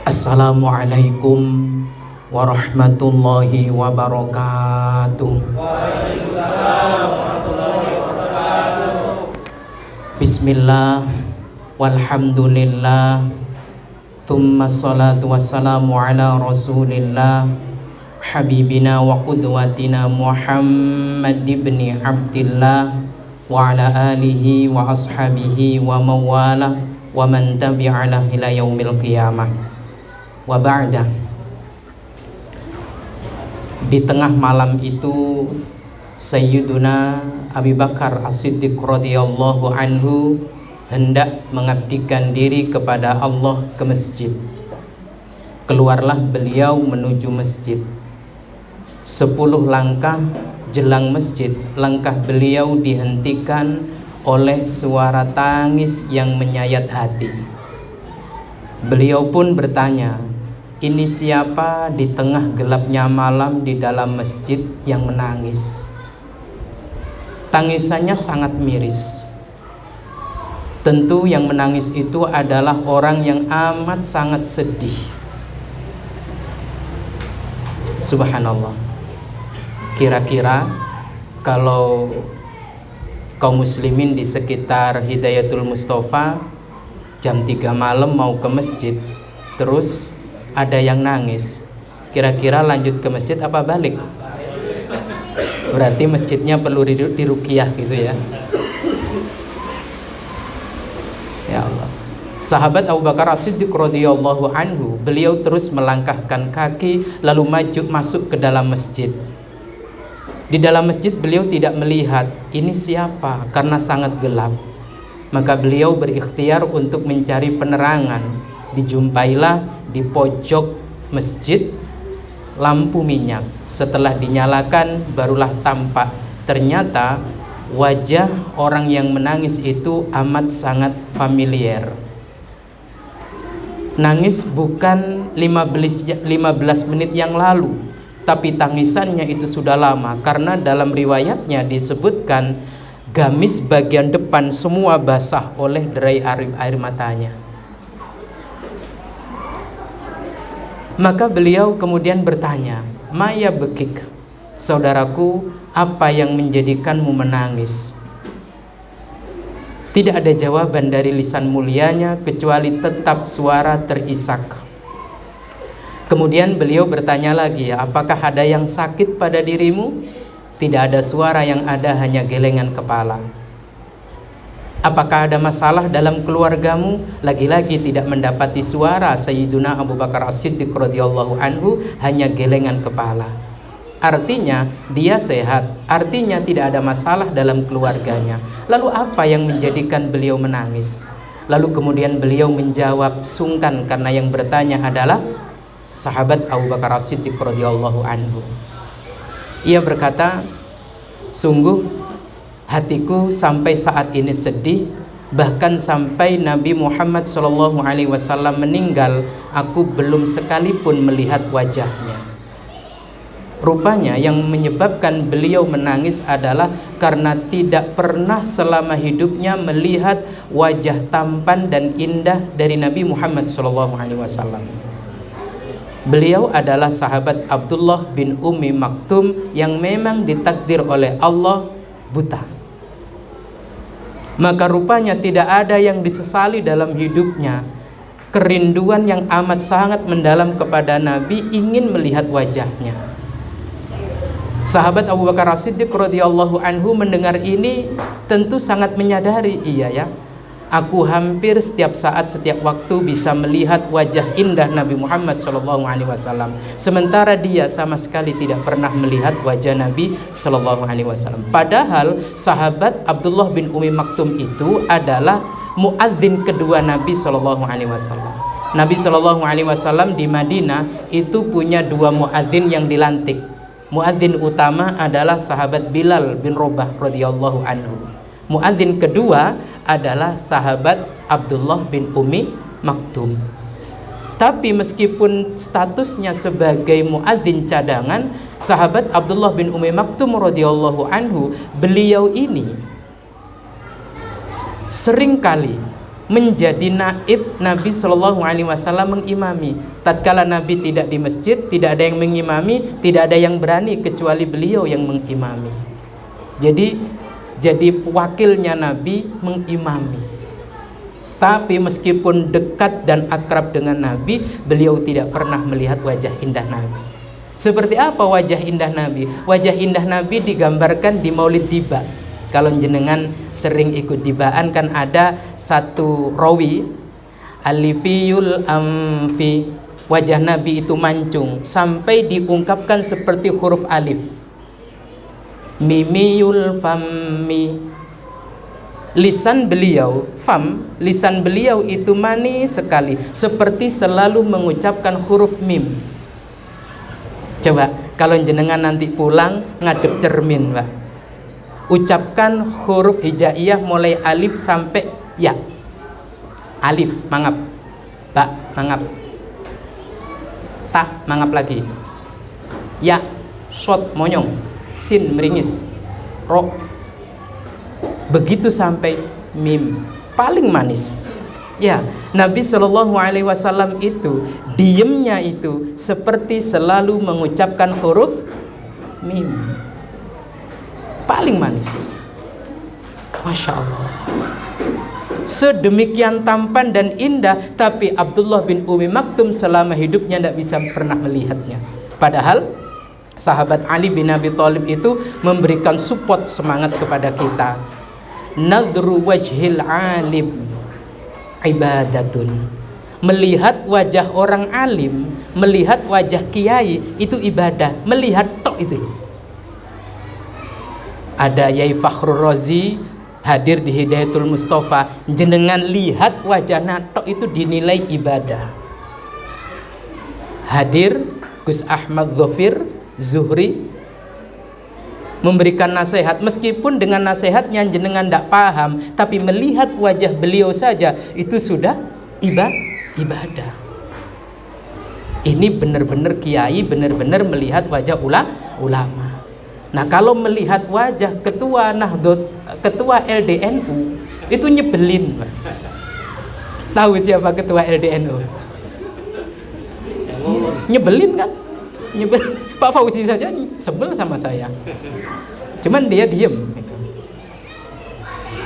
Assalamualaikum warahmatullahi wabarakatuh. Waalaikumsalam warahmatullahi wabarakatuh. Bismillah walhamdulillah thumma salatu wassalamu ala rasulillah habibina wa qudwatina Muhammad ibni Abdillah wa ala alihi wa ashabihi wa mawalah wa man tabi'alah ila yaumil qiyamah. Wa ba'da. Di tengah malam itu Sayyiduna Abu Bakar As-Siddiq radhiyallahu anhu hendak mengabdikan diri kepada Allah ke masjid. Keluarlah beliau menuju masjid. 10 langkah jelang masjid, langkah beliau dihentikan oleh suara tangis yang menyayat hati. Beliau pun bertanya, ini siapa di tengah gelapnya malam di dalam masjid yang menangis? Tangisannya sangat miris. Tentu yang menangis itu adalah orang yang amat sangat sedih. Subhanallah. Kira-kira kalau kaum muslimin di sekitar Hidayatul Mustafa jam 3 malam mau ke masjid, terus ada yang nangis, kira-kira lanjut ke masjid apa balik? Berarti masjidnya perlu diruqyah gitu ya. Ya Allah. Sahabat Abu Bakar As-Siddiq radhiyallahu anhu, beliau terus melangkahkan kaki lalu maju masuk ke dalam masjid. Di dalam masjid beliau tidak melihat ini siapa karena sangat gelap. Maka beliau berikhtiar untuk mencari penerangan. Dijumpailah di pojok masjid lampu minyak. Setelah dinyalakan barulah tampak. Ternyata wajah orang yang menangis itu amat sangat familiar. Nangis bukan 15 menit yang lalu, tapi tangisannya itu sudah lama. Karena dalam riwayatnya disebutkan gamis bagian depan semua basah oleh derai air matanya. Maka beliau kemudian bertanya, Maya bekik, saudaraku, apa yang menjadikanmu menangis? Tidak ada jawaban dari lisan mulianya kecuali tetap suara terisak. Kemudian beliau bertanya lagi, apakah ada yang sakit pada dirimu? Tidak ada suara, yang ada hanya gelengan kepala. Apakah ada masalah dalam keluargamu? Lagi-lagi tidak mendapati suara Sayyiduna Abu Bakar As-Siddiq radhiyallahu anhu, hanya gelengan kepala. Artinya dia sehat, artinya tidak ada masalah dalam keluarganya. Lalu apa yang menjadikan beliau menangis? Lalu kemudian beliau menjawab sungkan karena yang bertanya adalah sahabat Abu Bakar As-Siddiq radhiyallahu anhu. Ia berkata, sungguh hatiku sampai saat ini sedih, bahkan sampai Nabi Muhammad SAW meninggal, aku belum sekalipun melihat wajahnya. Rupanya yang menyebabkan beliau menangis adalah karena tidak pernah selama hidupnya melihat wajah tampan dan indah dari Nabi Muhammad SAW. Beliau adalah sahabat Abdullah bin Ummi Maktum yang memang ditakdir oleh Allah buta. Maka rupanya tidak ada yang disesali dalam hidupnya. Kerinduan yang amat sangat mendalam kepada Nabi, ingin melihat wajahnya. Sahabat Abu Bakar As-Siddiq radhiyallahu anhu mendengar ini tentu sangat menyadari, iya ya, aku hampir setiap saat, setiap waktu bisa melihat wajah indah Nabi Muhammad SAW. Sementara dia sama sekali tidak pernah melihat wajah Nabi SAW. Padahal sahabat Abdullah bin Ummi Maktum itu adalah muadzin kedua Nabi SAW. Nabi SAW di Madinah itu punya 2 muadzin yang dilantik. Muadzin utama adalah sahabat Bilal bin Rabah radhiyallahu anhu. Muadzin kedua adalah sahabat Abdullah bin Ummi Maktum. Tapi meskipun statusnya sebagai muadzin cadangan, sahabat Abdullah bin Ummi Maktum radhiyallahu anhu, beliau ini seringkali menjadi naib Nabi Shallallahu Alaihi Wasallam mengimami. Tatkala Nabi tidak di masjid, tidak ada yang mengimami, tidak ada yang berani kecuali beliau yang mengimami. Jadi wakilnya Nabi mengimami. Tapi meskipun dekat dan akrab dengan Nabi, beliau tidak pernah melihat wajah indah Nabi. Seperti apa wajah indah Nabi? Wajah indah Nabi digambarkan di Maulid Diba. Kalau jenengan sering ikut dibaan kan ada satu rawi alifiyul amfi, wajah Nabi itu mancung sampai diungkapkan seperti huruf alif. Mimiyul fammi, lisan beliau, lisan beliau itu manis sekali, seperti selalu mengucapkan huruf mim. Coba kalau jenengan nanti pulang ngadep cermin, Pak, ucapkan huruf hijaiyah mulai alif sampai ya. Alif mangap, ba mangap, ta mangap lagi, ya shot monyong, sin meringis, ro, begitu sampai mim, paling manis. Ya, Nabi Shallallahu Alaihi Wasallam itu diemnya itu seperti selalu mengucapkan huruf mim, paling manis. Masya Allah, sedemikian tampan dan indah, tapi Abdullah bin Umi Maktum selama hidupnya tidak bisa pernah melihatnya. Padahal sahabat Ali bin Abi Thalib itu memberikan support semangat kepada kita. Nadru wajhil alim ibadatun, melihat wajah orang alim, melihat wajah kiai itu ibadah. Melihat tok itu. Ada Yai Fakhrul Razi hadir di Hidayatul Mustafa, jenengan lihat wajah natok itu dinilai ibadah. Hadir Gus Ahmad Dhofir Zuhri memberikan nasihat, meskipun dengan nasihatnya jenengan tidak paham, tapi melihat wajah beliau saja itu sudah ibadah. Ini benar-benar kiai, benar-benar melihat wajah ulama. Nah, kalau melihat wajah ketua Nahdlatul, ketua LDNU itu nyebelin, Pak. Tahu siapa ketua LDNU? Nyebelin kan? Nyebelin. Pak Fauzi saja sebel sama saya. Cuman dia diem.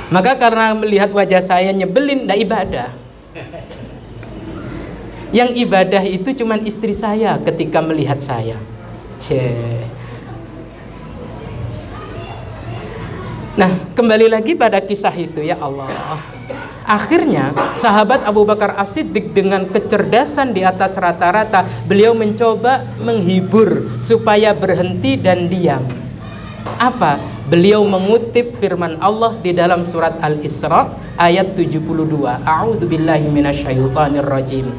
Maka karena melihat wajah saya nyebelin, tidak ibadah. Yang ibadah itu cuman istri saya ketika melihat saya. Nah, kembali lagi pada kisah itu, ya Allah. Akhirnya sahabat Abu Bakar As-Siddiq dengan kecerdasan di atas rata-rata, beliau mencoba menghibur supaya berhenti dan diam. Apa? Beliau mengutip firman Allah di dalam surat Al-Isra ayat 72. A'udzubillahi minasyaitonir rajim.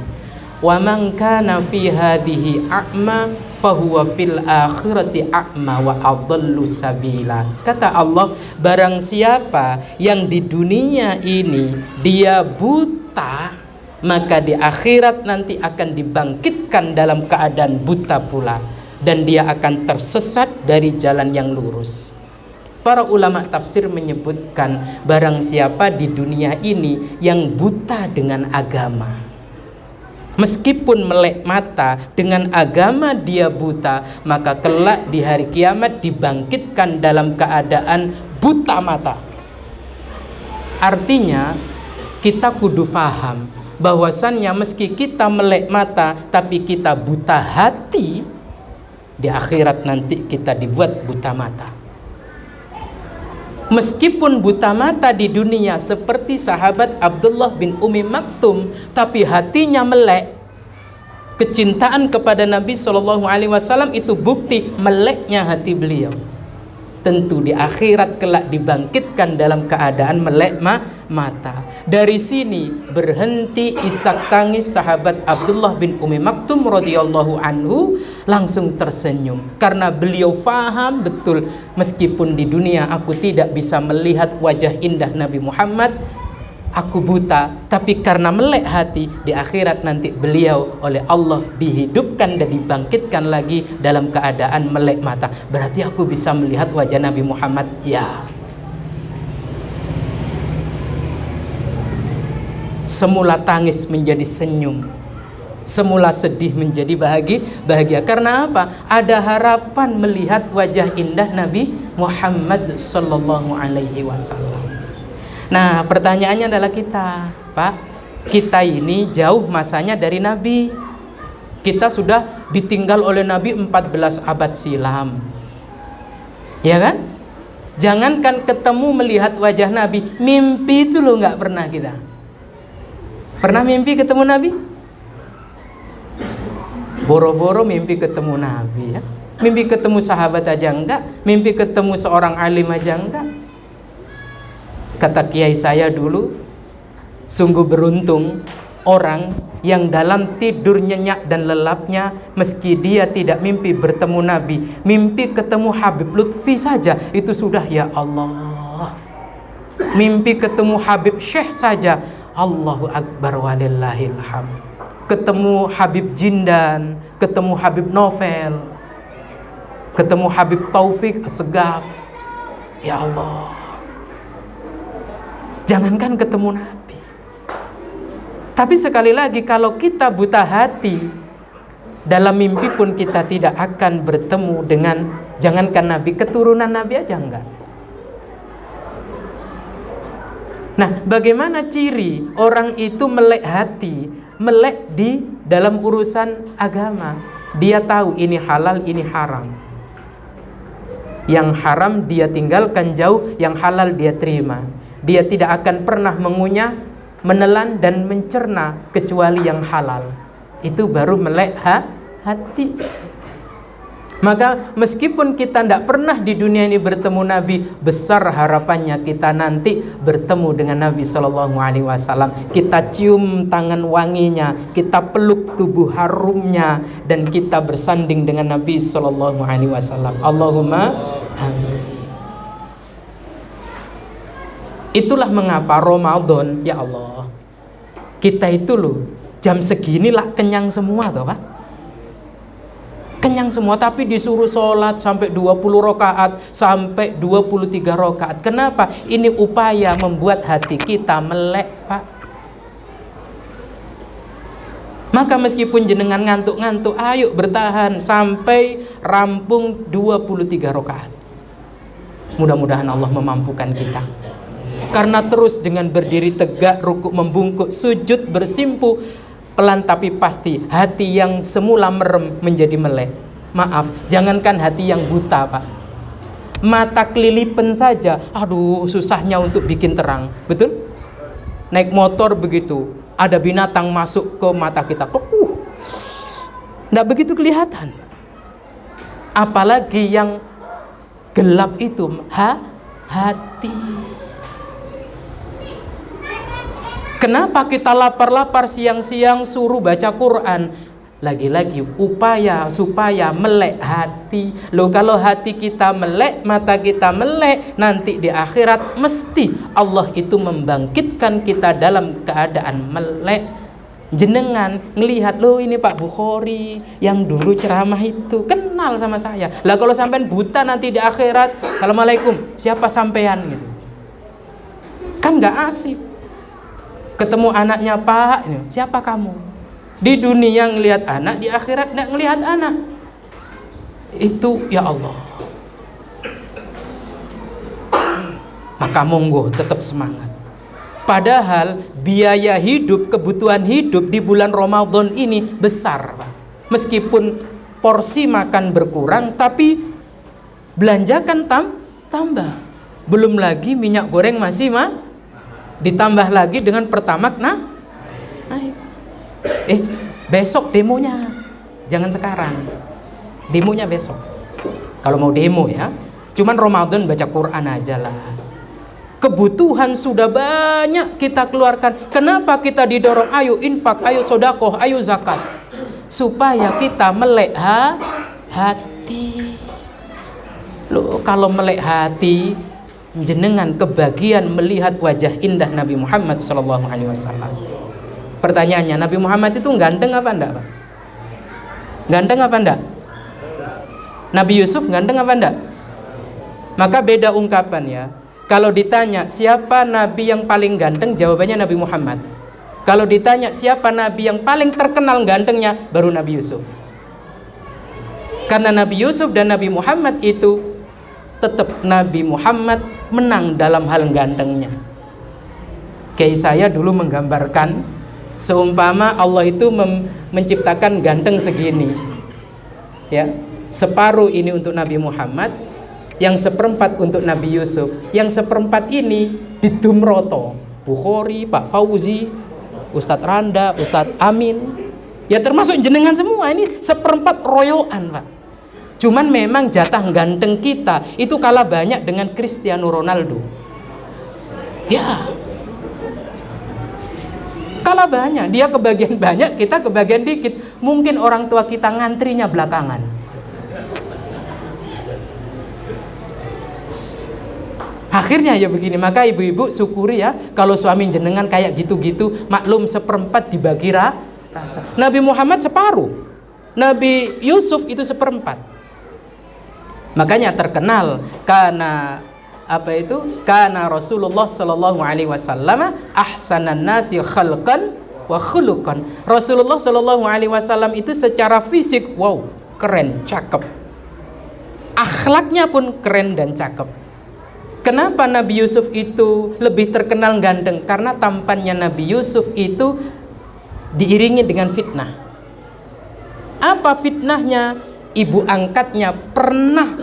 Wa man kana fi hadhihi a'ma fahuwa fil akhirati a'ma wa adallu sabila. Kata Allah, barang siapa yang di dunia ini dia buta, maka di akhirat nanti akan dibangkitkan dalam keadaan buta pula, dan dia akan tersesat dari jalan yang lurus. Para ulama tafsir menyebutkan barang siapa di dunia ini yang buta dengan agama, meskipun melek mata dengan agama dia buta, maka kelak di hari kiamat dibangkitkan dalam keadaan buta mata. Artinya kita kudu faham bahwasannya meski kita melek mata tapi kita buta hati, di akhirat nanti kita dibuat buta mata. Meskipun buta mata di dunia seperti sahabat Abdullah bin Umi Maktum, tapi hatinya melek. Kecintaan kepada Nabi Shallallahu Alaihi Wasallam itu bukti meleknya hati beliau. Tentu di akhirat kelak dibangkitkan dalam keadaan melek mata. Dari sini berhenti isak tangis sahabat Abdullah bin Umi Maktum radhiyallahu anhu, langsung tersenyum karena beliau faham betul, meskipun di dunia aku tidak bisa melihat wajah indah Nabi Muhammad, aku buta, tapi karena melek hati, di akhirat nanti beliau oleh Allah dihidupkan dan dibangkitkan lagi dalam keadaan melek mata. Berarti aku bisa melihat wajah Nabi Muhammad. Ya. Semula tangis menjadi senyum, semula sedih menjadi bahagia. Karena apa? Ada harapan melihat wajah indah Nabi Muhammad sallallahu alaihi wasallam. Nah, pertanyaannya adalah kita, Pak, kita ini jauh masanya dari Nabi. Kita sudah ditinggal oleh Nabi 14 abad silam. Ya kan? Jangankan ketemu melihat wajah Nabi, mimpi itu loh nggak pernah kita. Pernah mimpi ketemu Nabi? Boro-boro mimpi ketemu Nabi ya. Mimpi ketemu sahabat aja enggak, mimpi ketemu seorang alim aja enggak. Kata kiai saya dulu, sungguh beruntung orang yang dalam tidur nyenyak dan lelapnya, meski dia tidak mimpi bertemu Nabi, mimpi ketemu Habib Lutfi saja itu sudah ya Allah. Mimpi ketemu Habib Syekh saja, Allahu Akbar walillahil hamd. Ketemu Habib Jindan, ketemu Habib Novel, ketemu Habib Taufik Assegaf, ya Allah. Jangankan ketemu Nabi, tapi sekali lagi kalau kita buta hati, dalam mimpi pun kita tidak akan bertemu dengan, jangankan Nabi, keturunan Nabi aja enggak. Nah, bagaimana ciri orang itu melek hati, melek di dalam urusan agama? Dia tahu ini halal, ini haram. Yang haram dia tinggalkan jauh, yang halal dia terima. Dia tidak akan pernah mengunyah, menelan dan mencerna kecuali yang halal. Itu baru melek hati. Maka meskipun kita tidak pernah di dunia ini bertemu Nabi, besar harapannya kita nanti bertemu dengan Nabi Shallallahu Alaihi Wasallam. Kita cium tangan wanginya, kita peluk tubuh harumnya, dan kita bersanding dengan Nabi Shallallahu Alaihi Wasallam. Allahumma amin. Itulah mengapa Ramadan, ya Allah, kita itu loh jam segini lah kenyang semua toh Pak. Kenyang semua, tapi disuruh sholat sampai 20 rakaat, sampai 23 rakaat. Kenapa? Ini upaya membuat hati kita melek, Pak. Maka meskipun jenengan ngantuk-ngantuk, ayo bertahan sampai rampung 23 rakaat. Mudah-mudahan Allah memampukan kita. Karena terus dengan berdiri tegak, rukuk membungkuk, sujud bersimpu, pelan tapi pasti hati yang semula merem menjadi melek. Maaf, jangankan hati yang buta Pak, mata kelilipan saja, aduh susahnya untuk bikin terang. Betul? Naik motor begitu, ada binatang masuk ke mata kita, nggak begitu kelihatan. Apalagi yang gelap itu hati. Kenapa kita lapar-lapar siang-siang suruh baca Quran? Lagi-lagi upaya supaya melek hati. Loh, kalau hati kita melek, mata kita melek, nanti di akhirat mesti Allah itu membangkitkan kita dalam keadaan melek. Jenengan ngelihat, loh ini Pak Bukhari yang dulu ceramah itu kenal sama saya. Lah kalau sampean buta nanti di akhirat, assalamualaikum, siapa sampean gitu? Kan nggak asik. Ketemu anaknya, Pak, siapa kamu? Di dunia ngelihat anak, di akhirat nggak ngelihat anak. Itu ya Allah. Maka monggo tetap semangat. Padahal biaya hidup, kebutuhan hidup di bulan Ramadan ini besar, Pak. Meskipun porsi makan berkurang, tapi belanjakan tambah. Belum lagi minyak goreng masih ditambah lagi dengan pertamax naik. Besok demonya, jangan sekarang. Demonya besok. Kalau mau demo ya. Cuman Ramadan baca Quran aja lah. Kebutuhan sudah banyak kita keluarkan. Kenapa kita didorong? Ayo infak, ayo sodakoh, ayo zakat. Supaya kita melek hati. Loh, kalau melek hati, jenengan kebagian melihat wajah indah Nabi Muhammad SAW. Pertanyaannya, Nabi Muhammad itu ganteng apa enggak, Pak? Ganteng apa enggak? Nabi Yusuf ganteng apa enggak? Maka beda ungkapan ya. Kalau ditanya siapa Nabi yang paling ganteng, jawabannya Nabi Muhammad. Kalau ditanya siapa nabi yang paling terkenal gantengnya, baru Nabi Yusuf. Karena Nabi Yusuf dan Nabi Muhammad itu tetap Nabi Muhammad menang dalam hal gantengnya. Kayak saya dulu menggambarkan, seumpama Allah itu menciptakan ganteng segini, ya, separuh ini untuk Nabi Muhammad, yang seperempat untuk Nabi Yusuf, yang seperempat ini didumroto Bukhari, Pak Fauzi, Ustadz Randa, Ustadz Amin, ya termasuk jenengan semua. Ini seperempat royoan, Pak. Cuman memang jatah ganteng kita itu kalah banyak dengan Cristiano Ronaldo. Ya, kalah banyak. Dia kebagian banyak, kita kebagian dikit. Mungkin orang tua kita ngantrinya belakangan. Akhirnya ya begini. Maka ibu-ibu syukuri ya, kalau suami jenengan kayak gitu-gitu, maklum seperempat dibagi rata. Nabi Muhammad separuh, Nabi Yusuf itu seperempat. Makanya terkenal karena karena Rasulullah sallallahu alaihi wasallam ahsanan nasi khalqan wa khuluqan. Rasulullah sallallahu alaihi wasallam itu secara fisik wow, keren, cakep. Akhlaknya pun keren dan cakep. Kenapa Nabi Yusuf itu lebih terkenal ganteng? Karena tampannya Nabi Yusuf itu diiringi dengan fitnah. Apa fitnahnya? Ibu angkatnya pernah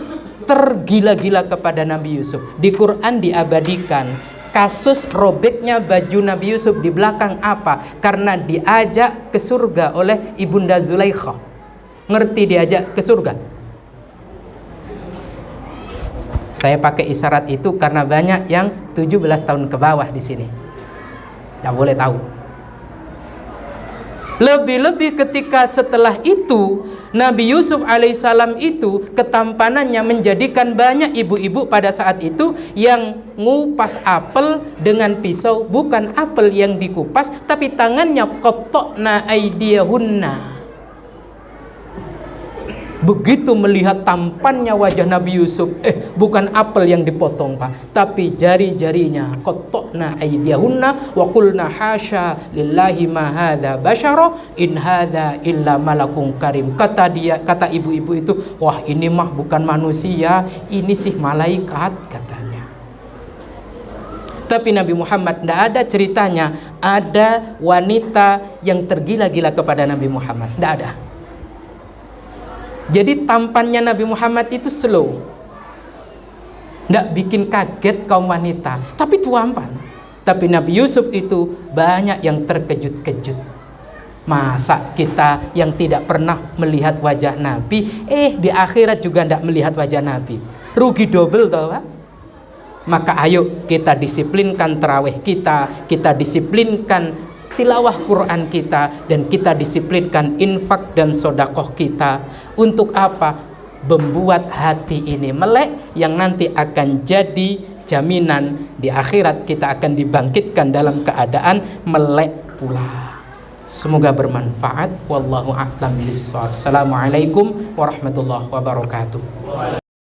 tergila-gila kepada Nabi Yusuf. Di Quran diabadikan kasus robeknya baju Nabi Yusuf di belakang apa? Karena diajak ke surga oleh Ibunda Zulaikha. Ngerti diajak ke surga? Saya pakai isyarat itu karena banyak yang 17 tahun ke bawah di sini. Tidak boleh tahu. Lebih-lebih ketika setelah itu Nabi Yusuf alaihissalam itu ketampanannya menjadikan banyak ibu-ibu pada saat itu yang ngupas apel dengan pisau, bukan apel yang dikupas tapi tangannya qatta'na aydiyahunna. Begitu melihat tampannya wajah Nabi Yusuf, bukan apel yang dipotong, Pak, tapi jari-jarinya. Qatta'na aydiyahunna wa qulna hasya lillahi ma hadza basyara in hadza illa malakun karim. Kata ibu-ibu itu, wah ini mah bukan manusia, ini sih malaikat, katanya. Tapi Nabi Muhammad tidak ada ceritanya ada wanita yang tergila-gila kepada Nabi Muhammad, tidak ada. Jadi tampannya Nabi Muhammad itu slow, tidak bikin kaget kaum wanita, tapi tuampan. Tapi Nabi Yusuf itu banyak yang terkejut-kejut. Masa kita yang tidak pernah melihat wajah Nabi, di akhirat juga tidak melihat wajah Nabi, rugi double tau, Pak? Maka ayo kita disiplinkan tarawih kita disiplinkan tilawah Quran kita, dan kita disiplinkan infak dan sodakoh kita. Untuk apa? Membuat hati ini melek, yang nanti akan jadi jaminan di akhirat kita akan dibangkitkan dalam keadaan melek pula. Semoga bermanfaat. Wallahu a'lam bishawab. Assalamualaikum warahmatullahi wabarakatuh.